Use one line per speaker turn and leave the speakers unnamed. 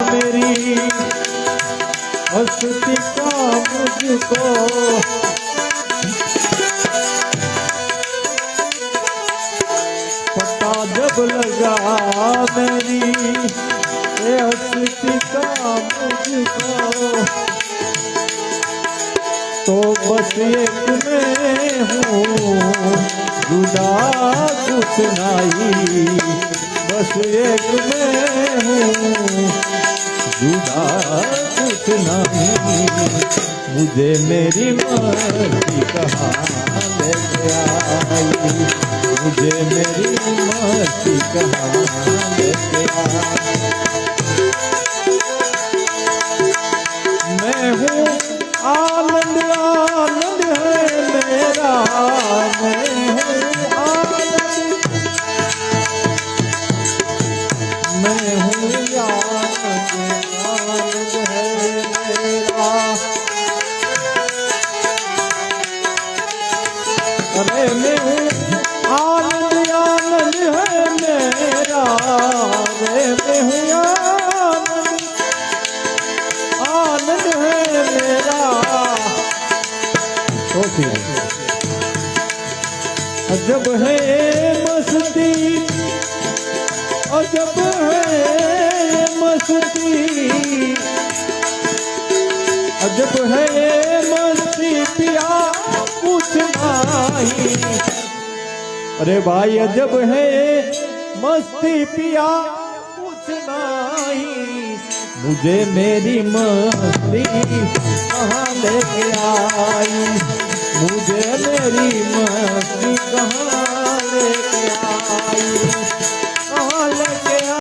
मेरी हस्ती का मुझको पता जब लगा मेरी हस्ती का मुझको तो बस एक में हूँ जुदा कुछ नहीं बस एक में हूँ जुदा कुछ नहीं मुझे मेरी मर्जी कहाँ लेके आई मुझे मेरी मर्जी कहाँ लेके आई मैं हूँ आनंद आनंद है मेरा मैं हूँ आनंद मैं हूँ आनंद आनंद है मेरा अरे मैं हूँ आनंद आनंद है मेरा अरे मैं हूँ आनंद है मेरा तो फिर अजब है मस्ती अजब है मस्ती अजब है मस्ती पिया कुछ नहीं अरे भाई अजब है मस्ती पिया कुछ नहीं मुझे मेरी मस्ती कहाँ लेके आई मुझे मेरी मस्ती कहाँ लेके आई